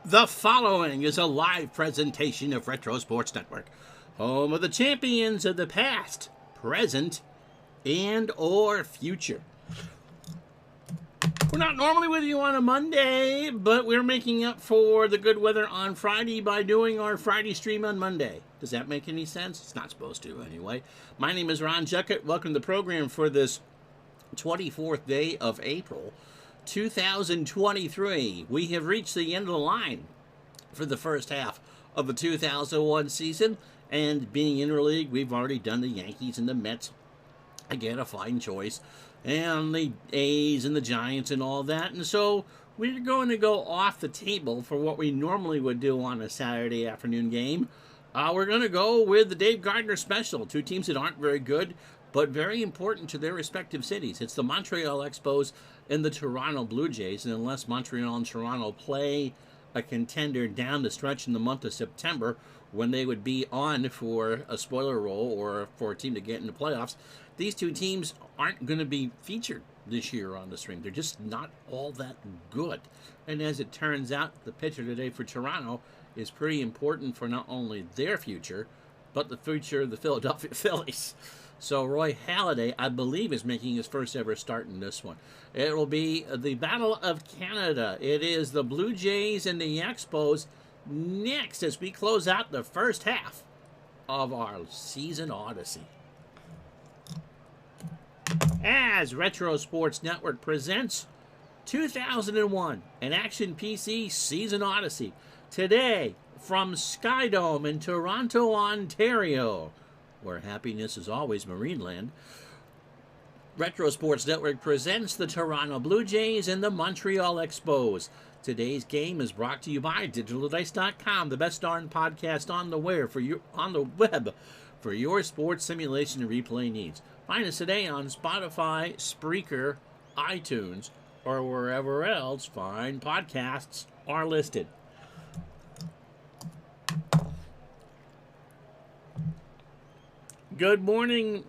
The following is a live presentation of Retro Sports Network, home of the champions of the past, present, and or future. We're not normally with you on a Monday, but we're making up for the good weather on Friday by doing our Friday stream on Monday. Does that make any sense? It's not supposed to, anyway. My name is Ron Juckett. Welcome to the program for this 24th day of April, 2023. We have reached the end of the line for the first half of the 2001 season, and being interleague, we've already done the Yankees and the Mets. Again, a fine choice, and the A's and the Giants and all that, and so we're going to go off the table for what we normally would do on a Saturday afternoon game. We're going to go with the Dave Gardner special, two teams that aren't very good, but very important to their respective cities. It's the Montreal Expos and the Toronto Blue Jays, and unless Montreal and Toronto play a contender down the stretch in the month of September, when they would be on for a spoiler role or for a team to get in the playoffs, these two teams aren't going to be featured this year on the stream. They're just not all that good. And as it turns out, the pitcher today for Toronto is pretty important for not only their future, but the future of the Philadelphia Phillies. So Roy Halladay, I believe, is making his first ever start in this one. It will be the Battle of Canada. It is the Blue Jays and the Expos next as we close out the first half of our season odyssey. As Retro Sports Network presents 2001, an Action PC Season Odyssey. Today, from Skydome in Toronto, Ontario, where happiness is always Marineland, Retro Sports Network presents the Toronto Blue Jays and the Montreal Expos. Today's game is brought to you by DigitalDice.com, the best darn podcast on the web for your sports simulation and replay needs. Find us today on Spotify, Spreaker, iTunes, or wherever else fine podcasts are listed. Good morning,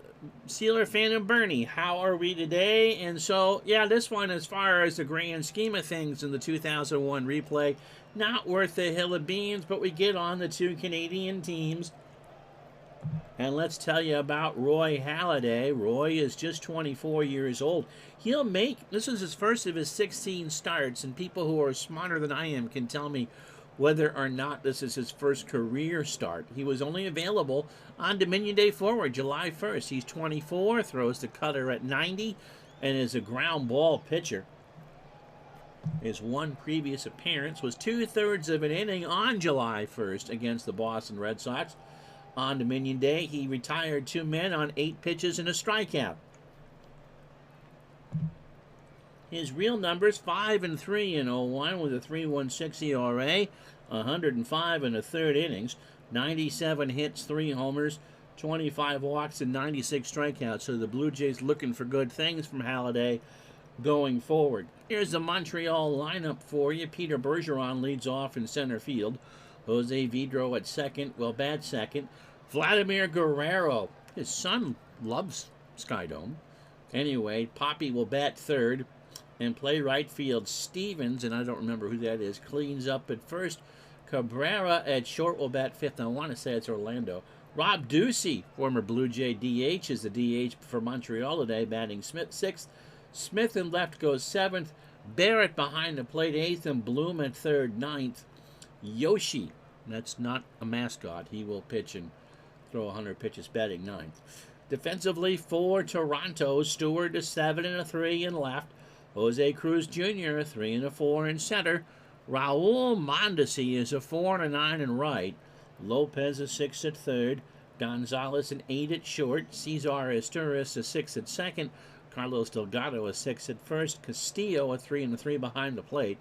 Sealer fan and Bernie. How are we today? And so, yeah, this one, as far as the grand scheme of things in the 2001 replay, not worth a hill of beans, but we get on the two Canadian teams. And let's tell you about Roy Halladay. Roy is just 24 years old. This is his first of his 16 starts, and people who are smarter than I am can tell me whether or not this is his first career start. He was only available on Dominion Day forward, July 1st. He's 24, throws the cutter at 90, and is a ground ball pitcher. His one previous appearance was 2/3 of an inning on July 1st against the Boston Red Sox. On Dominion Day, he retired 2 men on 8 pitches and a strikeout. His real numbers, 5-3 in 01 with a 3.16 ERA, 105 and a third innings, 97 hits, 3 homers, 25 walks, and 96 strikeouts. So the Blue Jays looking for good things from Halladay going forward. Here's the Montreal lineup for you. Peter Bergeron leads off in center field. Jose Vidro at second, will bat second. Vladimir Guerrero, his son loves Skydome. Anyway, Poppy will bat third and play right field. Stevens, and I don't remember who that is, cleans up at first. Cabrera at short will bat fifth. I want to say it's Orlando. Rob Ducey, former Blue Jay DH, is the DH for Montreal today, batting sixth. Smith in left goes seventh. Barrett behind the plate eighth, and Bloom at third, ninth. Yoshi, that's not a mascot. He will pitch and throw 100 pitches, batting ninth. Defensively for Toronto, Stewart is 7-3 in left. Jose Cruz Jr., 3-4 in center. Raul Mondesi is a 4-9 in right. Lopez is 6 at third. Gonzalez an 8 at short. Cesar Esteuris a 6 at second. Carlos Delgado a 6 at first. Castillo a 3-3 behind the plate.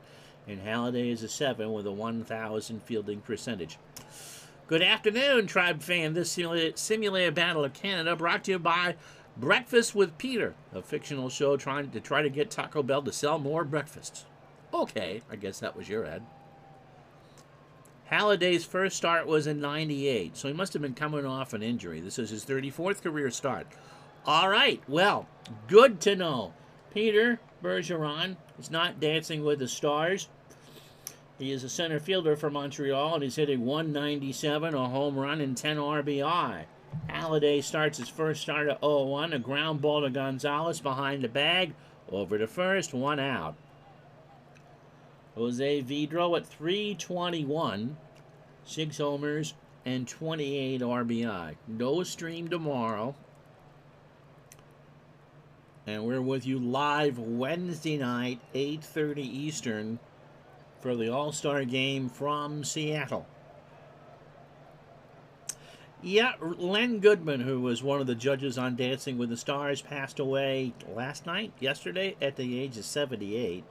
And Halladay is a 7 with a 1,000 fielding percentage. Good afternoon, Tribe fan. This simulated Battle of Canada brought to you by Breakfast with Peter, a fictional show trying to get Taco Bell to sell more breakfasts. Okay, I guess that was your ad. Halladay's first start was in 98, so he must have been coming off an injury. This is his 34th career start. All right, well, good to know. Peter Bergeron is not dancing with the stars. He is a center fielder for Montreal, and he's hitting 197, a home run, and 10 RBI. Halladay starts his first start at 0-1, a ground ball to Gonzalez behind the bag, over to first, 1 out. Jose Vidro at 321, 6 homers, and 28 RBI. No stream tomorrow. And we're with you live Wednesday night, 8:30 Eastern, for the All-Star Game from Seattle. Yeah, Len Goodman, who was one of the judges on Dancing with the Stars, passed away yesterday, at the age of 78.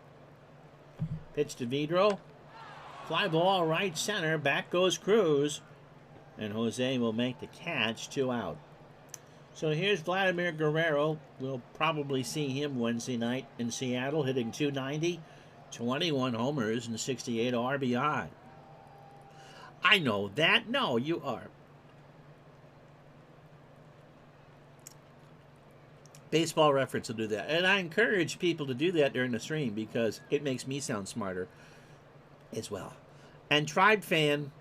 Pitch to Vidro. Fly ball right center. Back goes Cruz. And Jose will make the catch, 2 out. So here's Vladimir Guerrero. We'll probably see him Wednesday night in Seattle, hitting 290, 21 homers, and 68 RBI. I know that. No, you are. Baseball Reference will do that. And I encourage people to do that during the stream because it makes me sound smarter as well. And Tribe Fan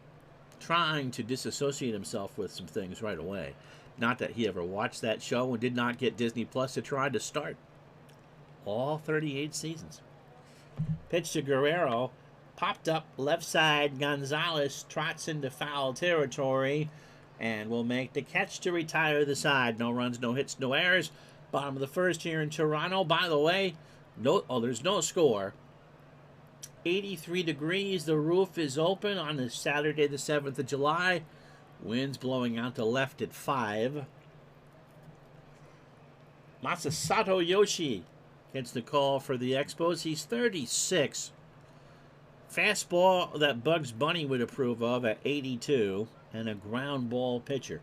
trying to disassociate himself with some things right away. Not that he ever watched that show and did not get Disney Plus to try to start all 38 seasons. Pitch to Guerrero. Popped up left side. Gonzalez trots into foul territory and will make the catch to retire the side. No runs, no hits, no errors. Bottom of the first here in Toronto. By the way, there's no score. 83 degrees. The roof is open on this Saturday, the 7th of July. Winds blowing out to left at 5. Masasato Yoshi gets the call for the Expos. He's 36. Fastball that Bugs Bunny would approve of at 82. And a ground ball pitcher.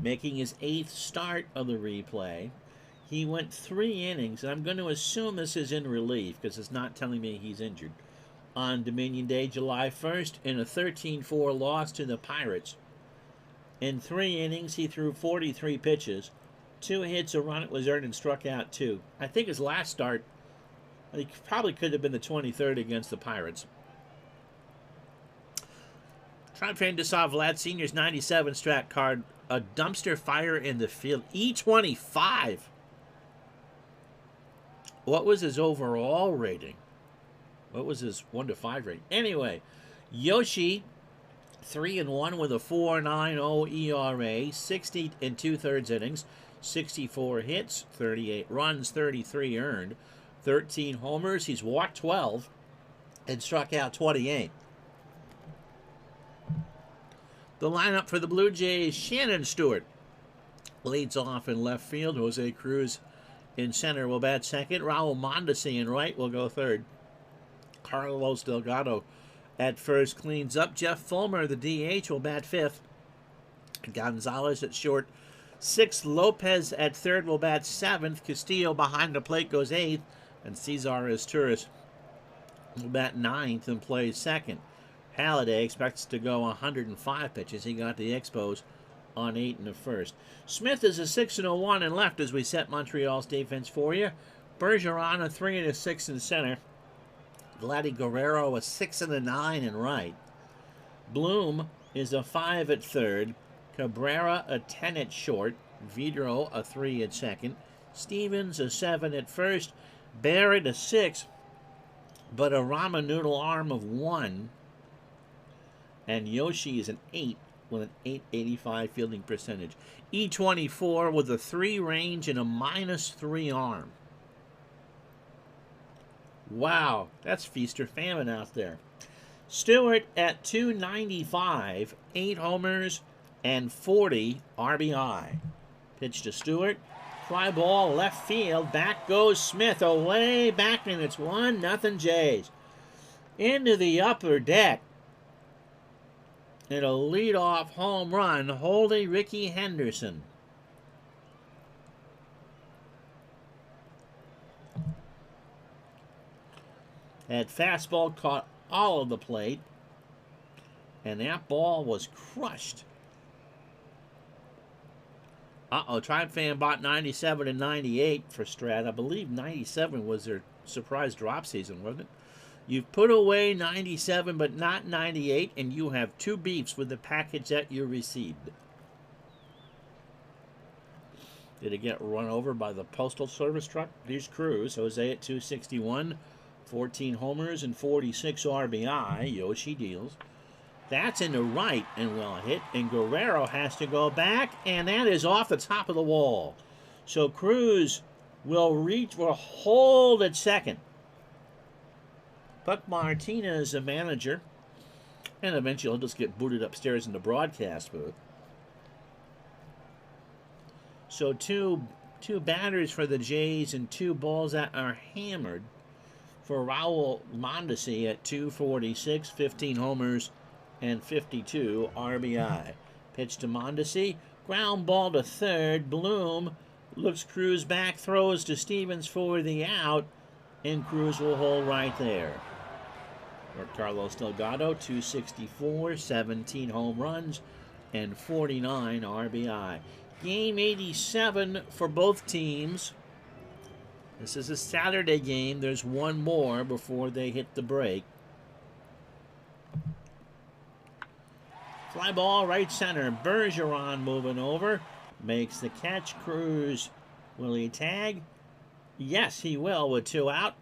Making his 8th start of the replay. He went 3 innings, and I'm going to assume this is in relief because it's not telling me he's injured. On Dominion Day, July 1st, in a 13-4 loss to the Pirates. In 3 innings, he threw 43 pitches. 2 hits, a run was earned, and struck out 2. I think his last start, he probably could have been the 23rd against the Pirates. Tribe Fan just saw Vlad Sr.'s 97 strat card. A dumpster fire in the field. E25. What was his overall rating? What was his 1 to 5 rating? Anyway, Yoshi, 3-1 with a 4.90 ERA, 60 2/3 innings, 64 hits, 38 runs, 33 earned, 13 homers. He's walked 12 and struck out 28. The lineup for the Blue Jays: Shannon Stewart leads off in left field. Jose Cruz in center will bat second. Raul Mondesi in right will go third. Carlos Delgado at first cleans up. Jeff Fulmer, the DH, will bat fifth. Gonzalez at short. 6th. Lopez at third will bat 7th. Castillo behind the plate goes 8th. And Cesar Izturis will bat 9th and plays second. Halladay expects to go 105 pitches. He got the Expos on 8 in the first. Smith is a 6-1 in left as we set Montreal's defense for you. Bergeron a 3-6 in center. Vladdy Guerrero a 6-9 in right. Bloom is a 5 at third. Cabrera a 10 at short. Vidro a 3 at second. Stevens a 7 at first. Barrett a 6, but a ramen noodle arm of 1. And Yoshi is an 8 with an .885 fielding percentage. E24 with a 3 range and a -3 arm. Wow, that's feast or famine out there. Stewart at 295, 8 homers and 40 RBI. Pitch to Stewart. Fly ball left field. Back goes Smith. Away back, and it's 1-0 Jays. Into the upper deck. And a leadoff home run, holding Ricky Henderson. That fastball caught all of the plate, and that ball was crushed. Tribe Fan bought 97 and 98 for Strat. I believe 97 was their surprise drop season, wasn't it? You've put away 97 but not 98, and you have 2 beefs with the package that you received. Did it get run over by the Postal Service truck? Here's Cruz. Jose at 261, 14 homers and 46 RBI. Yoshi deals. That's in the right and well hit, and Guerrero has to go back, and that is off the top of the wall. So Cruz will hold at second. Buck Martinez, the manager, and eventually he'll just get booted upstairs in the broadcast booth. So two batters for the Jays and 2 balls that are hammered for Raul Mondesi at 246, 15 homers and 52 RBI. Pitch to Mondesi, ground ball to third. Bloom looks Cruz back, throws to Stevens for the out, and Cruz will hold right there. Carlos Delgado, 264, 17 home runs, and 49 RBI. Game 87 for both teams. This is a Saturday game. There's one more before they hit the break. Fly ball right center. Bergeron moving over. Makes the catch. Cruz, will he tag? Yes, he will with 2 out.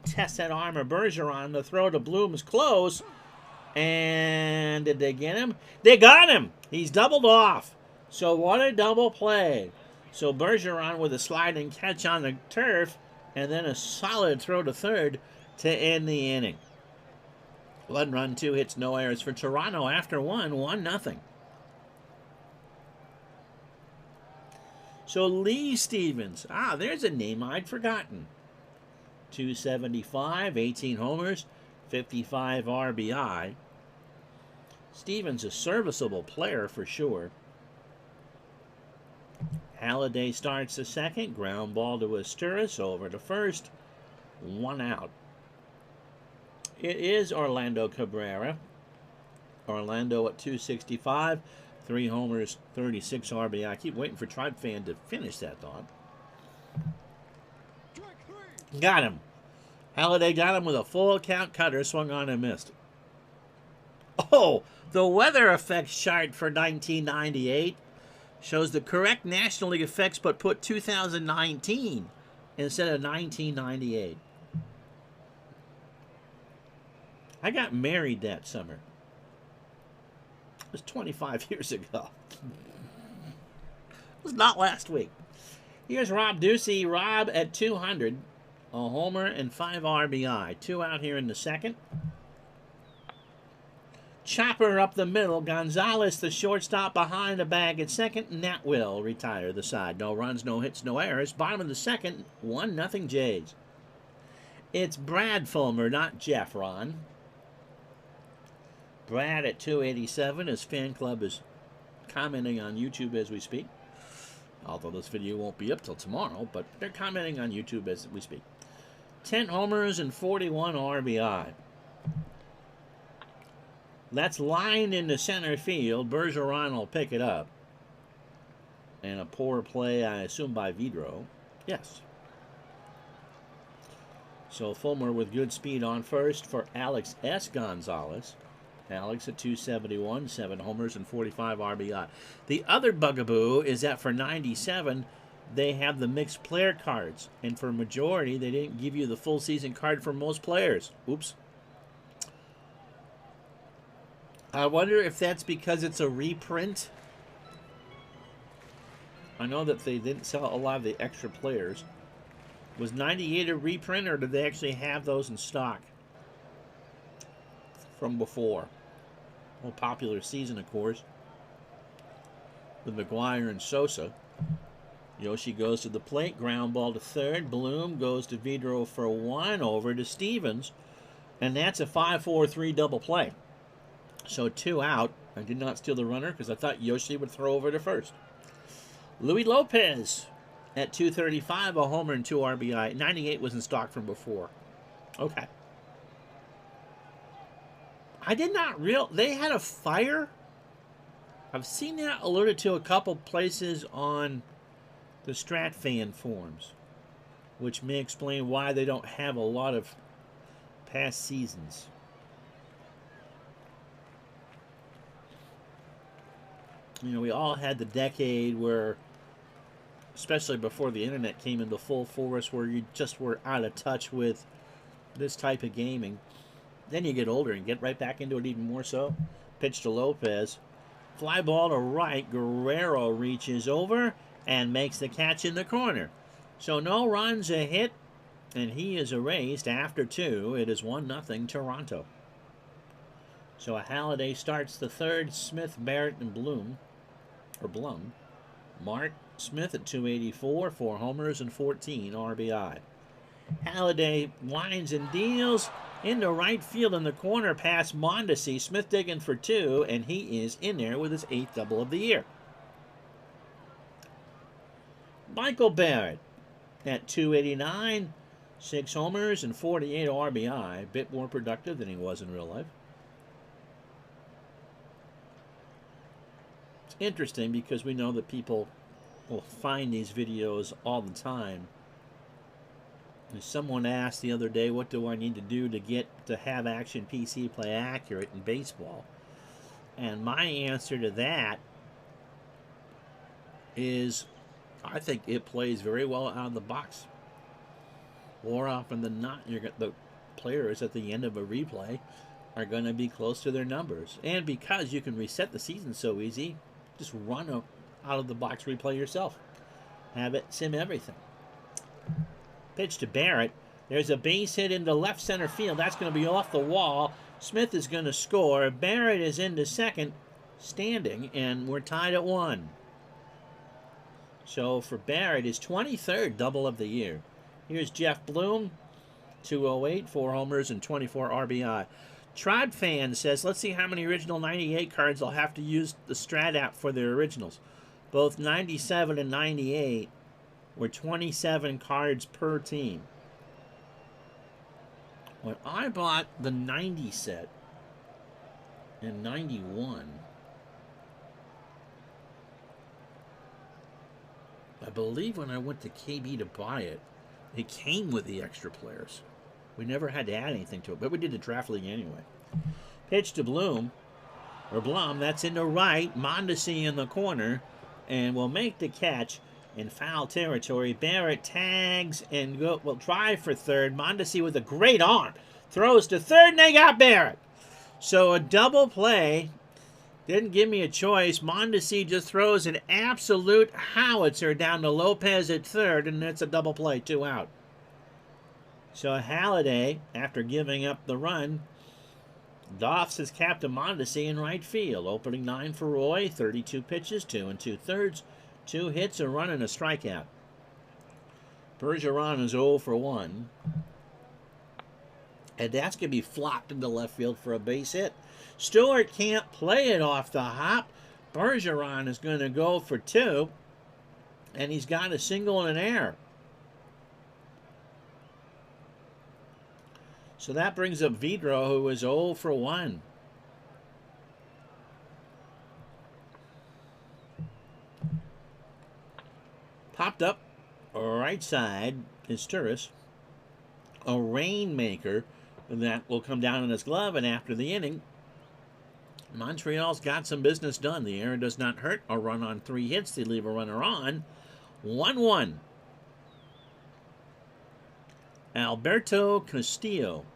Test that arm of Bergeron. The throw to Bloom's close. And did they get him? They got him! He's doubled off. So what a double play. So Bergeron with a sliding catch on the turf, and then a solid throw to third to end the inning. 1 run, 2 hits, no errors for Toronto after 1-0. So Lee Stevens. There's a name I'd forgotten. 275, 18 homers, 55 RBI. Stevens a serviceable player for sure. Halladay starts the second. Ground ball to Asturis, over to first. 1 out. It is Orlando Cabrera. Orlando at 265. 3 homers, 36 RBI. I keep waiting for Tribe Fan to finish that thought. Got him. Halladay got him with a full count cutter. Swung on and missed. Oh, the weather effects chart for 1998 shows the correct National League effects, but put 2019 instead of 1998. I got married that summer. It was 25 years ago. It was not last week. Here's Rob Ducey. Rob at 200. A homer and 5 RBI. 2 out here in the second. Chopper up the middle. Gonzalez, the shortstop, behind the bag at second, and that will retire the side. No runs, no hits, no errors. Bottom of the second, 1-0 Jays. It's Brad Fulmer, not Jeff, Ron. Brad at 287. His fan club is commenting on YouTube as we speak. Although this video won't be up till tomorrow, but they're commenting on YouTube as we speak. 10 homers and 41 RBI. That's lined into center field. Bergeron will pick it up. And a poor play, I assume, by Vidro. Yes. So Fulmer with good speed on first for Alex S. Gonzalez. Alex at 271, 7 homers and 45 RBI. The other bugaboo is that for 97, they have the mixed player cards. And for majority, they didn't give you the full season card for most players. Oops. I wonder if that's because it's a reprint. I know that they didn't sell a lot of the extra players. Was 98 a reprint, or did they actually have those in stock from before? Well, popular season, of course, with McGuire and Sosa. Yoshi goes to the plate. Ground ball to third. Bloom goes to Vidro for 1, over to Stevens. And that's a 5-4-3 double play. So 2 out. I did not steal the runner because I thought Yoshi would throw over to first. Luis Lopez at 235, a homer and 2 RBI. 98 was in stock from before. Okay. I did not they had a fire. I've seen that alluded to a couple places on the Strat fan forums. which may explain why they don't have a lot of past seasons. You know, we all had the decade where, especially before the internet came into full force, where you just were out of touch with this type of gaming. Then you get older and get right back into it even more so. Pitch to Lopez. Fly ball to right. Guerrero reaches over and makes the catch in the corner. So no runs, a hit, and he is erased after 2. It is 1-0 Toronto. So Halladay starts the third. Smith, Barrett, and Blum. Mark Smith at 284, 4 homers and 14 RBI. Halladay winds and deals into right field in the corner past Mondesi. Smith digging for 2, and he is in there with his 8th double of the year. Michael Barrett at 289, 6 homers and 48 RBI. A bit more productive than he was in real life. It's interesting because we know that people will find these videos all the time. Someone asked the other day, what do I need to do to get to have Action PC play accurate in baseball? And my answer to that is I think it plays very well out of the box. More often than not, the players at the end of a replay are going to be close to their numbers. And because you can reset the season so easy, just run a out of the box replay yourself. Have it sim everything. Pitch to Barrett. There's a base hit into left center field. That's going to be off the wall. Smith is going to score. Barrett is into second, standing, and we're tied at 1. So for Barrett, his 23rd double of the year. Here's Jeff Blum, 208, 4 homers and 24 RBI. Tribe Fan says, let's see how many original 98 cards I'll have to use the Strat app for their originals. Both 97 and 98 were 27 cards per team. When I bought the 90 set in 91, I believe when I went to KB to buy it, it came with the extra players. We never had to add anything to it, but we did the draft league anyway. Pitch to Blum, that's into right. Mondesi in the corner, and will make the catch in foul territory. Barrett tags and will try for third. Mondesi with a great arm throws to third, and they got Barrett. So a double play. Didn't give me a choice. Mondesi just throws an absolute howitzer down to Lopez at third, and it's a double play, 2 out. So Halladay, after giving up the run, doffs his cap to Mondesi in right field. Opening 9 for Roy, 32 pitches, 2 2/3, 2 hits, a run, and a strikeout. Bergeron is 0 for 1. And that's going to be flopped into left field for a base hit. Stewart can't play it off the hop. Bergeron is going to go for 2. And he's got a single and an error. So that brings up Vidro, who is 0 for 1. Popped up right side is Turris. A rainmaker that will come down in his glove, and after the inning, Montreal's got some business done. The error does not hurt. A run on 3 hits. They leave a runner on. 1-1. Alberto Castillo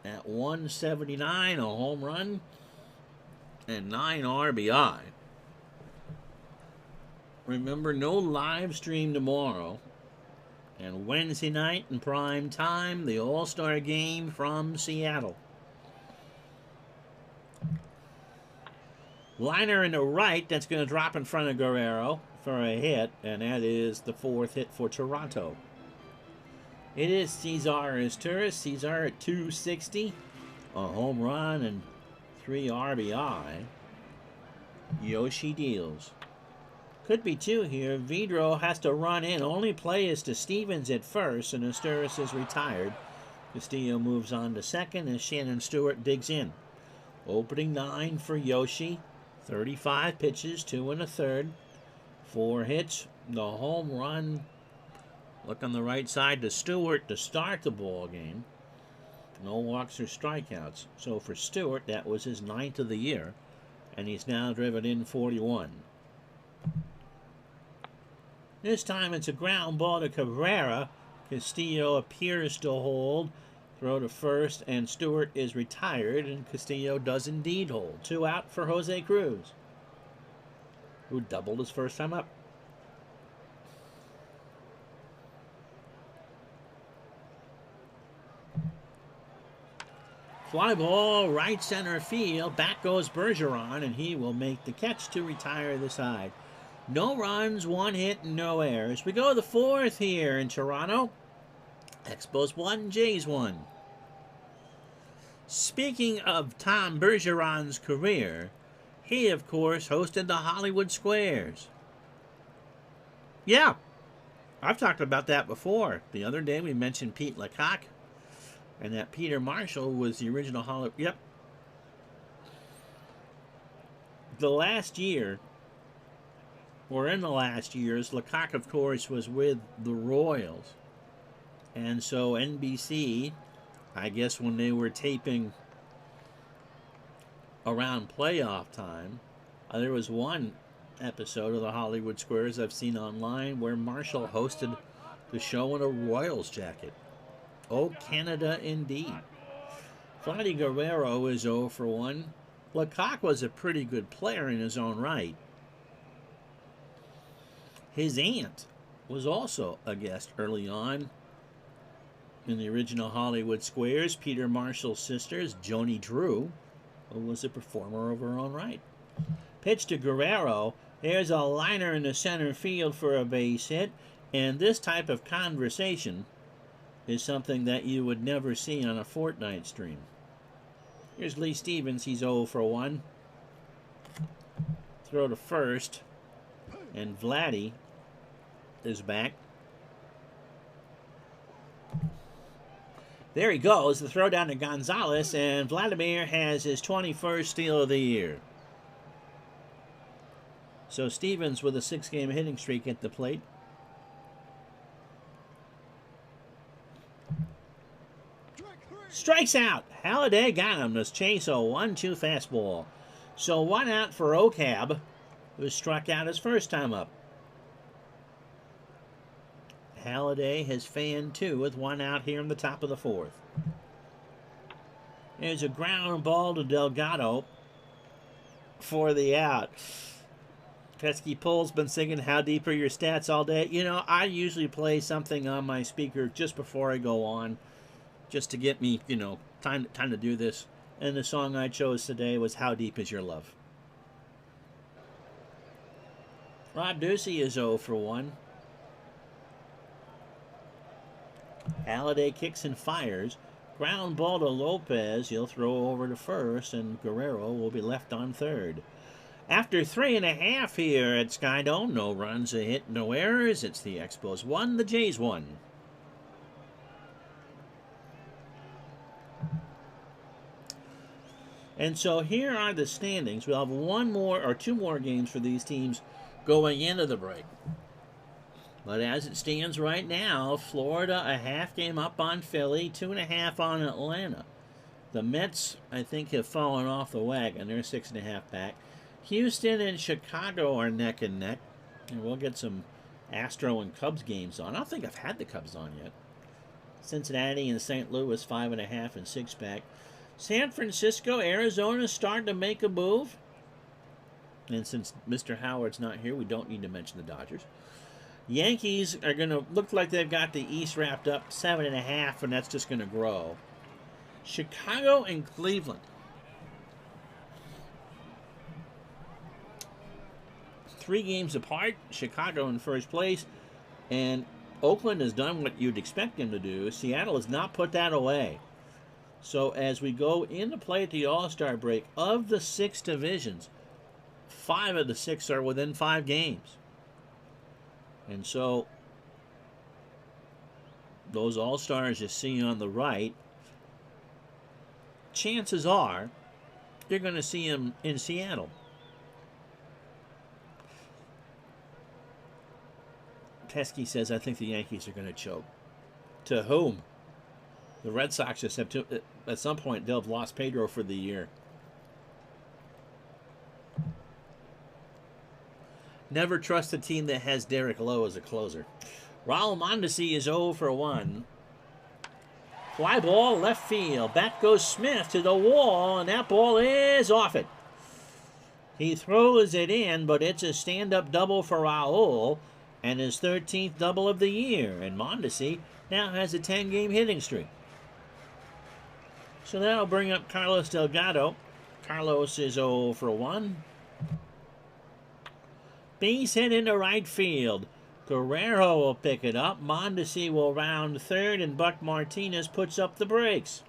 at 179, a home run and 9 RBI. Remember, no live stream tomorrow. And Wednesday night in prime time, the All-Star game from Seattle. Liner in the right, that's going to drop in front of Guerrero for a hit, and that is the 4th hit for Toronto. It is Cesar Turris. Cesar at 260, a home run and 3 RBI. Yoshi deals. Could be 2 here. Vidro has to run in. Only play is to Stevens at first, and Asturis is retired. Castillo moves on to second, and Shannon Stewart digs in. Opening 9 for Yoshi. 35 pitches, 2 1/3, 4 hits. The home run Look on the right side to Stewart to start the ball game. No walks or strikeouts. So for Stewart, that was his 9th of the year, and he's now driven in 41. This time it's a ground ball to Cabrera. Castillo appears to hold. Throw to first, and Stewart is retired, and Castillo does indeed hold. 2 out for Jose Cruz, who doubled his first time up. Fly ball, right center field. Back goes Bergeron, and he will make the catch to retire the side. No runs, 1 hit, and no errors. We go to the 4th here in Toronto. Expos 1, Jays 1. Speaking of Tom Bergeron's career, he, of course, hosted the Hollywood Squares. Yeah, I've talked about that before. The other day we mentioned Pete Lecoq, and that Peter Marshall was the original Hollywood. Yep. The last year, or in the last years, Lecoq, of course, was with the Royals. And so NBC, I guess when they were taping around playoff time, there was one episode of the Hollywood Squares I've seen online where Marshall hosted the show in a Royals jacket. Oh, Canada indeed. Vladdy Guerrero is 0 for 1. Lecoq was a pretty good player in his own right. His aunt was also a guest early on in the original Hollywood Squares. Peter Marshall's sisters, Joni Drew, who was a performer of her own right. Pitch to Guerrero. There's a liner in the center field for a base hit. And this type of conversation is something that you would never see on a Fortnite stream. Here's Lee Stevens. He's 0 for 1. Throw to first. And Vladdy is back. There he goes. The throw down to Gonzalez, and Vladimir has his 21st steal of the year. So Stevens with a 6-game hitting streak at the plate. Strikes out. Halladay got him. This chase a 1-2 fastball. So 1 out for Ocab, who struck out his first time up. Halladay has fanned 2 with 1 out here in the top of the 4th. There's a ground ball to Delgado for the out. Pesky Pole's been singing How Deep Are Your Stats all day. You know, I usually play something on my speaker just before I go on, just to get me, you know, time to do this. And the song I chose today was How Deep Is Your Love. Rob Ducey is 0 for 1. Halladay kicks and fires. Ground ball to Lopez. He'll throw over to first, and Guerrero will be left on third. After 3.5 here at Skydome, no runs, a hit, no errors. It's the Expos 1, the Jays 1. And so here are the standings. We'll have 1 more or 2 more games for these teams going into the break. But as it stands right now, Florida a half game up on Philly, 2.5 on Atlanta. The Mets, I think, have fallen off the wagon. They're 6.5 back. Houston and Chicago are neck and neck. And we'll get some Astro and Cubs games on. I don't think I've had the Cubs on yet. Cincinnati and St. Louis, 5.5 and 6 back. San Francisco, Arizona starting to make a move. And since Mr. Howard's not here, we don't need to mention the Dodgers. Yankees are going to look like they've got the East wrapped up, 7.5, and that's just going to grow. Chicago and Cleveland. 3 games apart. Chicago in first place. And Oakland has done what you'd expect them to do. Seattle has not put that away. So as we go into play at the All-Star break, of the 6 divisions, 5 of the 6 are within 5 games. And so those All-Stars you see on the right, chances are you're going to see them in Seattle. Teskey says, I think the Yankees are going to choke. To whom? The Red Sox just have to, at some point, they'll have lost Pedro for the year. Never trust a team that has Derek Lowe as a closer. Raul Mondesi is 0 for 1. Fly ball, left field. Back goes Smith to the wall, and that ball is off it. He throws it in, but it's a stand-up double for Raul, and his 13th double of the year. And Mondesi now has a 10-game hitting streak. So that'll bring up Carlos Delgado. Carlos is 0 for 1. Base hit into right field. Guerrero will pick it up. Mondesi will round third, and Buck Martinez puts up the brakes.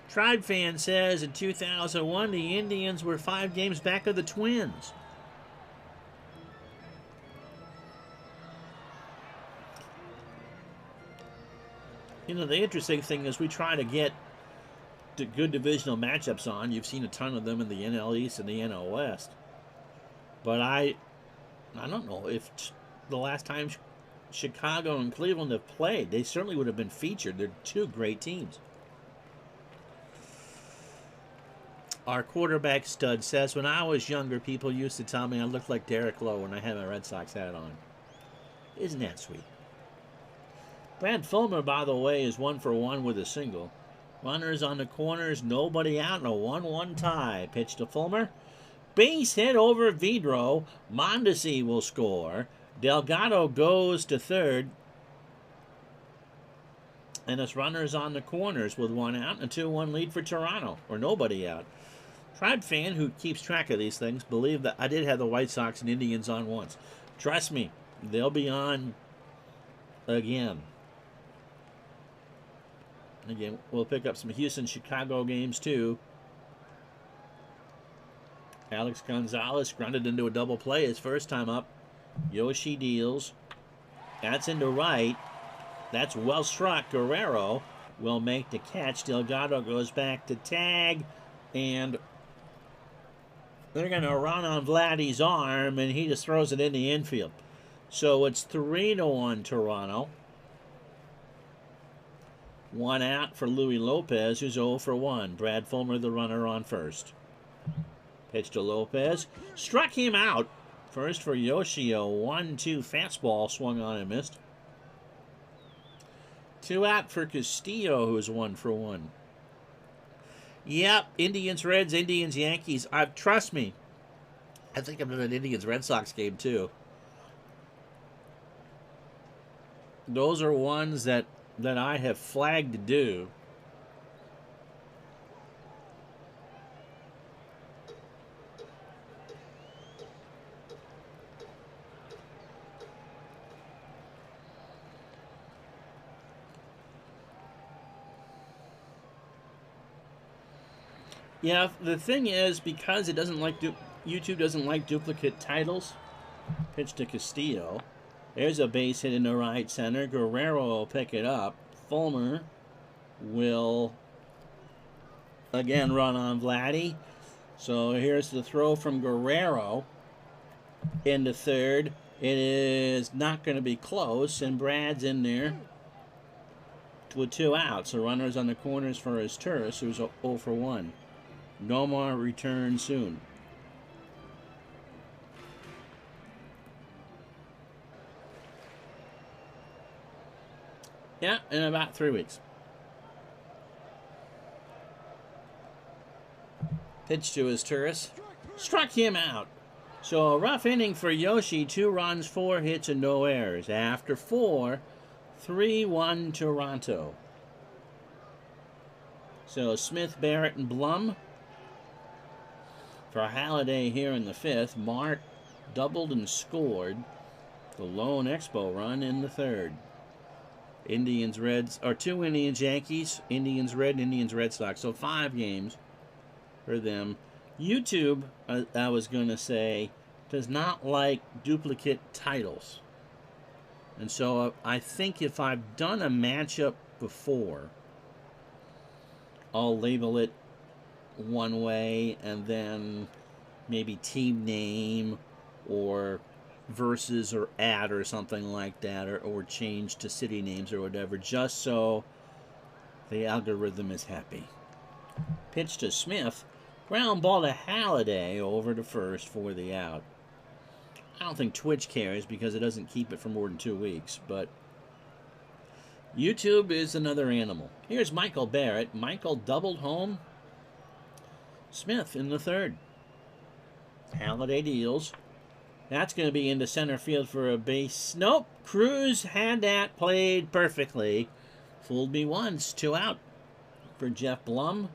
Tribe Fan says in 2001, the Indians were 5 games back of the Twins. You know, the interesting thing is we try to get the good divisional matchups on. You've seen a ton of them in the NL East and the NL West. But I don't know if the last time Chicago and Cleveland have played, they certainly would have been featured. They're 2 great teams. Our quarterback stud says, when I was younger, people used to tell me I looked like Derek Lowe when I had my Red Sox hat on. Isn't that sweet? Brad Fulmer, by the way, is 1 for 1 with a single. Runners on the corners, nobody out, and a 1-1 tie. Pitch to Fulmer. Base hit over Vidro. Mondesi will score. Delgado goes to third. And it's runners on the corners with 1 out and a 2-1 lead for Toronto, or nobody out. Tribe Fan, who keeps track of these things, believe that I did have the White Sox and Indians on once. Trust me, they'll be on again. Again, we'll pick up some Houston-Chicago games, too. Alex Gonzalez grunted into a double play his first time up. Yoshi deals. That's into right. That's well struck. Guerrero will make the catch. Delgado goes back to tag. And they're going to run on Vladdy's arm, and he just throws it in the infield. So it's 3-1 Toronto. 1 out for Louis Lopez, who's 0 for 1. Brad Fulmer, the runner, on first. Pitch to Lopez. Struck him out. First for Yoshi, a 1-2 fastball swung on and missed. 2 out for Castillo, who's 1 for 1. Yep, Indians, Reds, Indians, Yankees. Trust me, I think I'm doing an Indians-Red Sox game, too. Those are ones that I have flagged to do. Yeah, the thing is, because it doesn't like YouTube doesn't like duplicate titles. Pitch to Castillo. There's a base hit in the right center. Guerrero will pick it up. Fulmer will again run on Vladdy. So here's the throw from Guerrero into third. It is not going to be close, and Brad's in there with 2 outs. So runners on the corners for his Turris, who's 0 for 1. Nomar returns soon. Yeah, in about 3 weeks. Pitch to his Turris. Struck him out. So a rough inning for Yoshi. 2 runs, 4 hits, and no errors. After 4, 3-1 Toronto. So Smith, Barrett, and Blum. For Halliday here in the 5th. Mark doubled and scored the lone Expo run in the 3rd. Indians, Reds, or 2 Indians, Yankees, Indians, Red, Indians, Red Sox. So 5 games for them. YouTube, I was going to say, does not like duplicate titles. And so I think if I've done a matchup before, I'll label it one way and then maybe team name or versus or at or something like that, or change to city names or whatever, just so the algorithm is happy. Pitch to Smith. Ground ball to Halliday over to first for the out. I don't think Twitch cares because it doesn't keep it for more than 2 weeks, but YouTube is another animal. Here's Michael Barrett. Michael doubled home. Smith in the third. Halliday deals. That's going to be into center field for a base. Nope. Cruz had that played perfectly. Fooled me once. 2 out for Jeff Blum.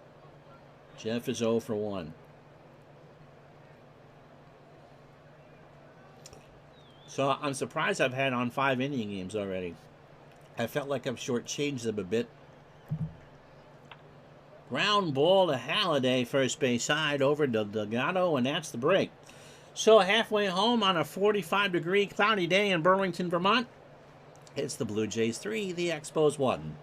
Jeff is 0 for 1. So I'm surprised I've had on 5 inning games already. I felt like I've shortchanged them a bit. Ground ball to Halliday, first base side, over to Delgado, and that's the break. So halfway home on a 45-degree cloudy day in Burlington, Vermont, it's the Blue Jays 3, the Expos 1.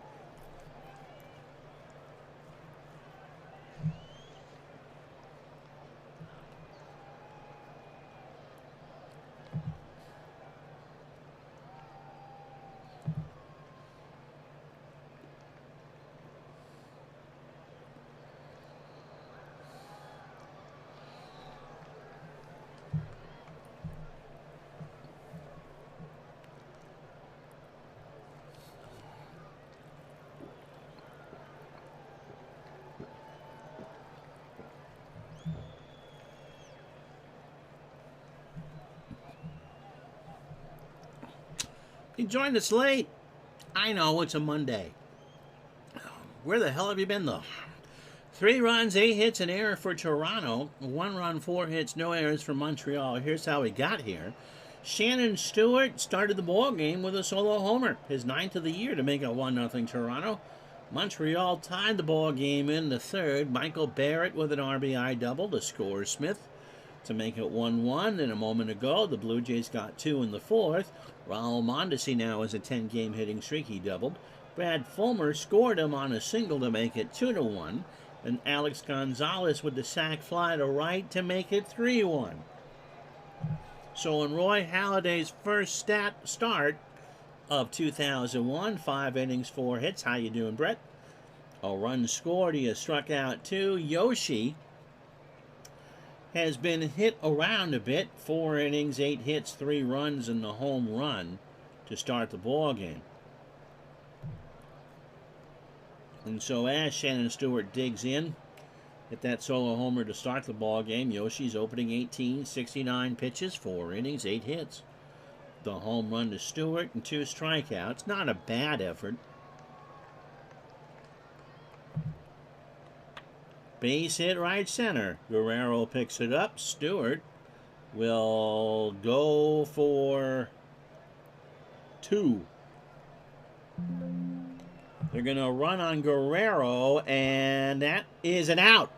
You joined us late. I know, it's a Monday. Where the hell have you been, though? 3 runs, 8 hits, an error for Toronto. 1 run, 4 hits, no errors for Montreal. Here's how we got here. Shannon Stewart started the ball game with a solo homer, his 9th of the year, to make it 1-0 Toronto. Montreal tied the ball game in the third. Michael Barrett with an RBI double to score Smith to make it 1-1. And a moment ago, the Blue Jays got 2 in the fourth. Raul Mondesi now has a 10-game hitting streak. He doubled. Brad Fulmer scored him on a single to make it 2-1. And Alex Gonzalez with the sac fly to right to make it 3-1. So in Roy Halladay's first start of 2001, 5 innings, 4 hits. How you doing, Brett? A run scored. He has struck out 2. Yoshi has been hit around a bit. 4 innings, 8 hits, 3 runs, and the home run to start the ball game. And so as Shannon Stewart digs in, hit that solo homer to start the ball game. Yoshi's opening 18, 69 pitches, 4 innings, 8 hits. The home run to Stewart and 2 strikeouts. Not a bad effort. Base hit right center. Guerrero picks it up. Stewart will go for 2. They're going to run on Guerrero, and that is an out.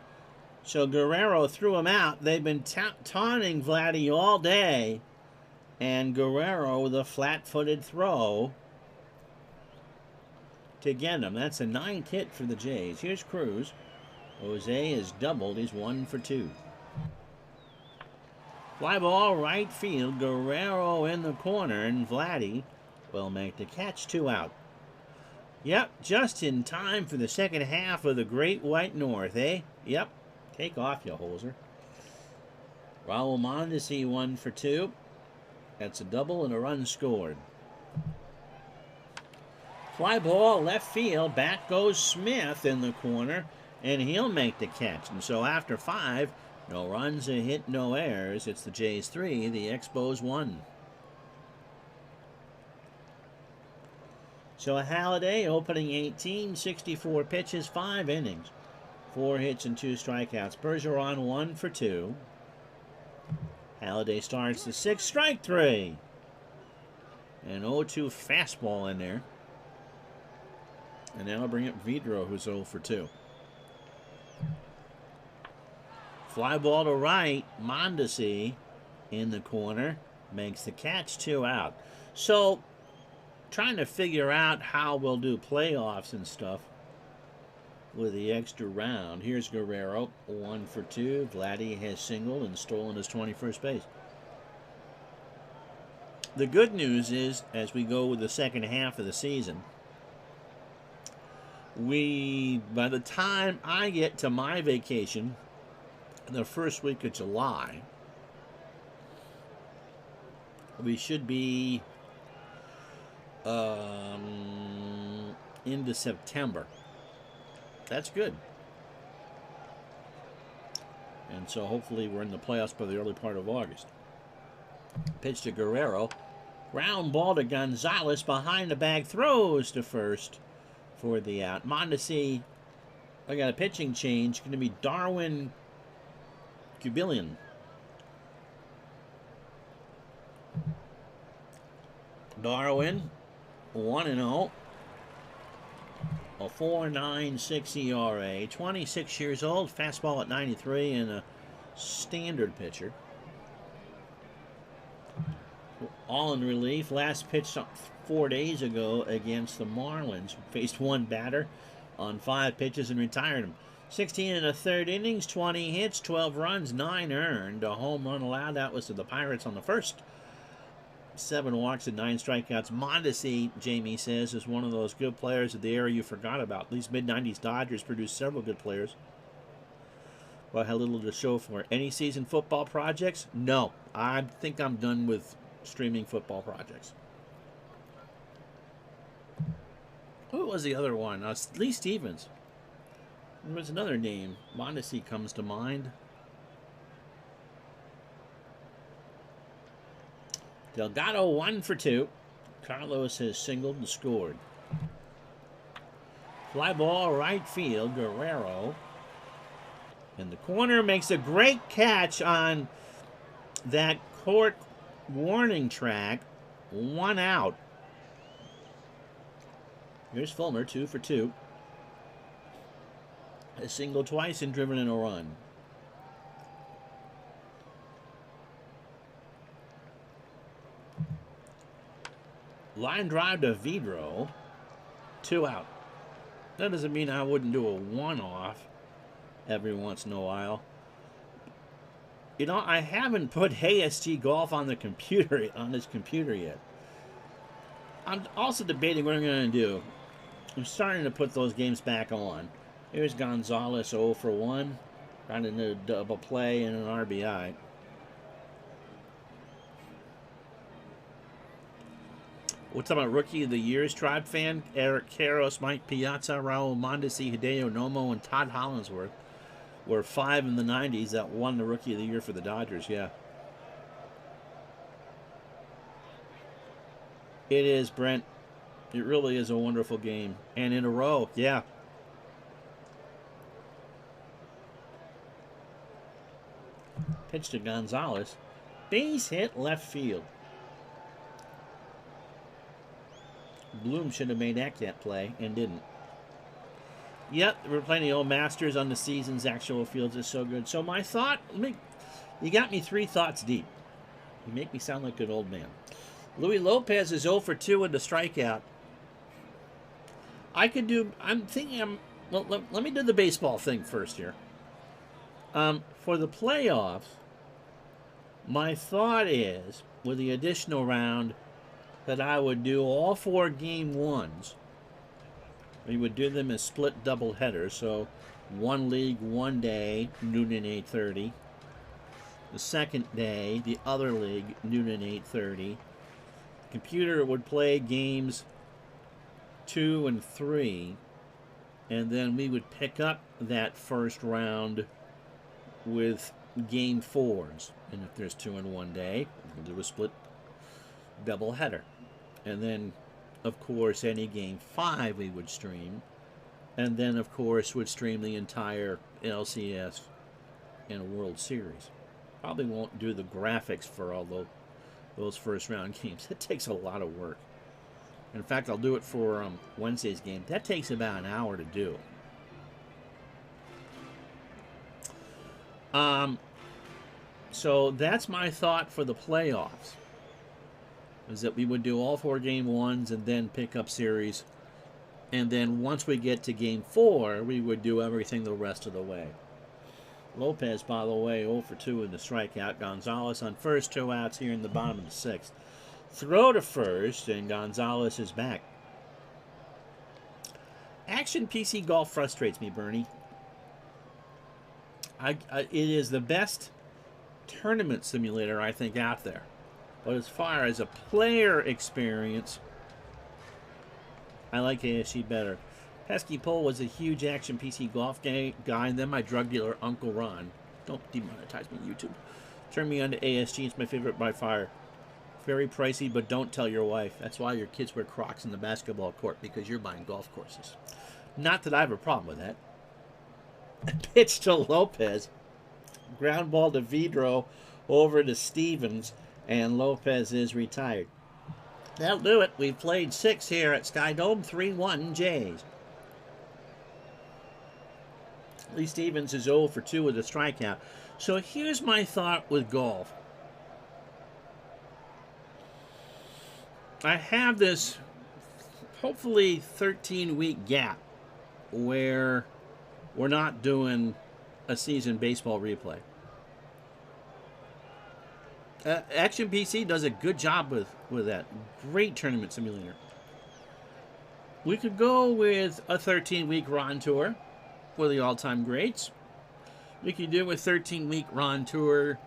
So Guerrero threw him out. They've been taunting Vladdy all day, and Guerrero with a flat-footed throw to get him. That's a 9th hit for the Jays. Here's Cruz. Jose is doubled. He's 1 for 2. Fly ball right field. Guerrero in the corner, and Vladdy will make the catch. 2 out. Yep, just in time for the second half of the Great White North, eh? Yep. Take off, you hoser. Raul Mondesi 1 for 2. That's a double and a run scored. Fly ball left field. Back goes Smith in the corner, and he'll make the catch. And so after 5, no runs, a hit, no errors. It's the Jays 3, the Expos 1. So Halliday opening 18, 64 pitches, 5 innings, 4 hits and 2 strikeouts. Bergeron 1 for 2. Halliday starts the 6th, strike 3. An 0-2 fastball in there. And now I'll bring up Vidro, who's 0 for 2. Fly ball to right. Mondesi in the corner makes the catch. 2 out. So trying to figure out how we'll do playoffs and stuff. with the extra round. Here's Guerrero, 1 for 2. Vladdy has singled and stolen his 21st base. The good news is, as we go with the second half of the season, by the time I get to my vacation, the first week of July, we should be into September. That's good. And so hopefully we're in the playoffs by the early part of August. Pitch to Guerrero. Ground ball to Gonzalez. Behind the bag. Throws to first for the out. Mondesi. I got a pitching change. Going to be Darwin Cubillion. Darwin, 1-0. A 4.96 ERA. 26 years old. Fastball at 93 and a standard pitcher. All in relief. Last pitch 4 days ago against the Marlins. Faced one batter on 5 pitches and retired him. 16 1/3 innings, 20 hits, 12 runs, 9 earned. A home run allowed. That was to the Pirates on the first. 7 walks and 9 strikeouts. Mondesi, Jamie says, is one of those good players of the era you forgot about. These mid-90s Dodgers produced several good players. Well, I had little to show for it. Any season football projects? No. I think I'm done with streaming football projects. Who was the other one? Lee Stevens. There was another name. Mondesi comes to mind. Delgado 1 for 2. Carlos has singled and scored. Fly ball right field. Guerrero in the corner makes a great catch on that court warning track. 1 out. Here's Fulmer, 2 for 2. Has singled twice and driven in a run. Line drive to Vidro. 2 out. That doesn't mean I wouldn't do a one-off every once in a while. You know, I haven't put ASG Golf on the computer, on this computer yet. I'm also debating what I'm going to do. I'm starting to put those games back on. Here's Gonzalez 0 for 1. Trying to do a double play and an RBI. What's about Rookie of the Year's Tribe fan? Eric Karros, Mike Piazza, Raul Mondesi, Hideo Nomo, and Todd Hollinsworth were 5 in the 90s that won the Rookie of the Year for the Dodgers, yeah. It is, Brent. It really is a wonderful game. And in a row, yeah. Pitch to Gonzalez. Base hit left field. Bloom should have made that play and didn't. Yep, we're playing the old Masters on the season's actual fields is so good. So my thought, you got me 3 thoughts deep. You make me sound like an old man. Louis Lopez is 0 for 2 with the strikeout. Well, let me do the baseball thing first here. For the playoffs, my thought is, with the additional round, that I would do all 4 game 1s. We would do them as split double headers, so one league, one day, noon and 8:30. The second day, the other league, noon and 8:30. The computer would play games 2 and 3, and then we would pick up that first round with game 4s. And if there's 2 in one day, we'll do a split double header. And then, of course, any game 5 we would stream. And then, of course, would stream the entire LCS and World Series. Probably won't do the graphics for all those first round games. It takes a lot of work. In fact, I'll do it for Wednesday's game. That takes about an hour to do. So that's my thought for the playoffs. Is that we would do all 4 game 1s and then pick up series And then once we get to game 4, we would do everything the rest of the way. Lopez, by the way, 0 for 2 in the strikeout. Gonzalez on first, 2 outs here in the bottom of the 6th. Throw to first, and Gonzalez is back. Action PC Golf frustrates me, Bernie. It is the best tournament simulator, I think, out there. But as far as a player experience, I like ASG better. Pesky Pole was a huge Action PC Golf guy, and then my drug dealer, Uncle Ron. Don't demonetize me, YouTube. Turned me on to ASG. It's my favorite by far. Very pricey, but don't tell your wife. That's why your kids wear Crocs in the basketball court, because you're buying golf courses. Not that I have a problem with that. Pitch to Lopez. Ground ball to Vidro, over to Stevens, and Lopez is retired. That'll do it. We've played 6 here at Skydome, 3-1 Jays. Lee Stevens is 0 for 2 with a strikeout. So here's my thought with golf. I have this hopefully 13-week gap where we're not doing a season baseball replay. Action PC does a good job with that. Great tournament simulator. We could go with a 13-week Ron Tour with the all-time greats. We could do a 13-week Ron Tour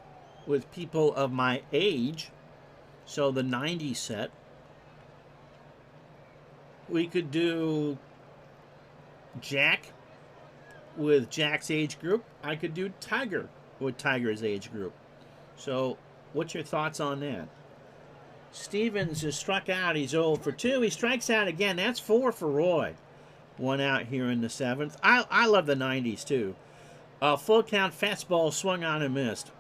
with people of my age, so the 90 set. We could do Jack with Jack's age group. I could do Tiger with Tiger's age group. So what's your thoughts on that? Stevens is struck out. He's 0 for 2. He strikes out again. That's 4 for Roy. 1 out here in the 7th. I love the 90s too. Full count fastball swung on and missed.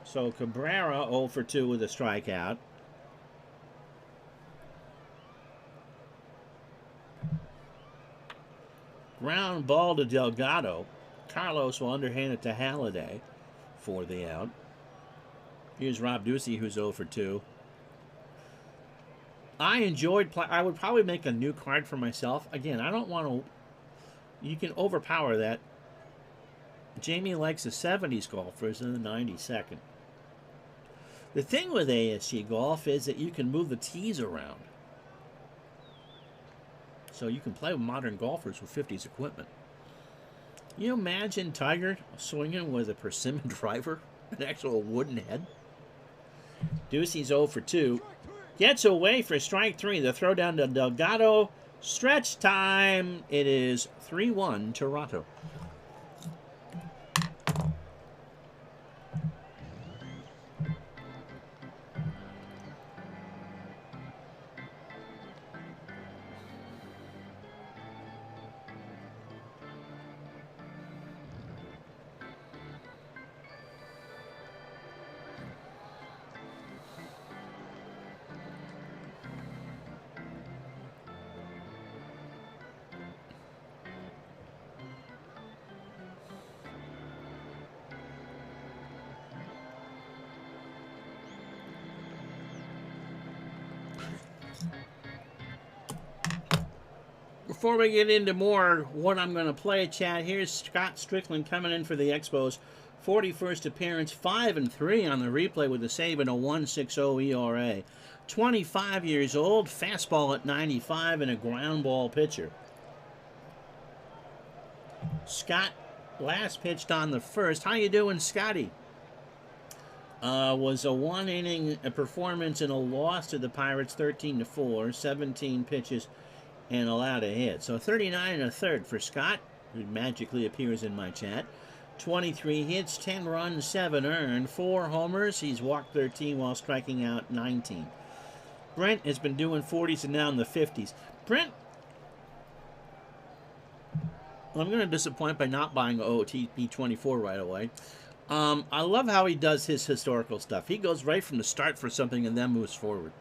So Cabrera 0 for 2 with a strikeout. Ground ball to Delgado. Carlos will underhand it to Halladay for the out. Here's Rob Ducey, who's 0 for 2. I enjoyed play. I would probably make a new card for myself. Again, I don't want to. You can overpower that. Jamie likes the 70s golfers and the 92nd. The thing with ASG golf is that you can move the tees around. So you can play with modern golfers with 50s equipment. You imagine Tiger swinging with a persimmon driver, an actual wooden head? Ducey's 0 for 2. Gets away for strike 3. The throw down to Delgado. Stretch time. It is 3-1 Toronto. Before we get into more what I'm going to play, Chad, here's Scott Strickland coming in for the Expos. 41st appearance, 5-3 on the replay with a save and a 1.60 ERA. 25 years old, fastball at 95 and a ground ball pitcher. Scott last pitched on the 1st. How you doing, Scotty? Was a 1-inning performance in a loss to the Pirates, 13-4, 17 pitches and allowed a hit. So 39 1/3 for Scott, who magically appears in my chat. 23 hits, 10 runs, 7 earned, 4 homers. He's walked 13 while striking out 19. Brent has been doing 40s and now in the 50s. Brent, I'm going to disappoint by not buying OTP 24 right away. I love how he does his historical stuff. He goes right from the start for something and then moves forward.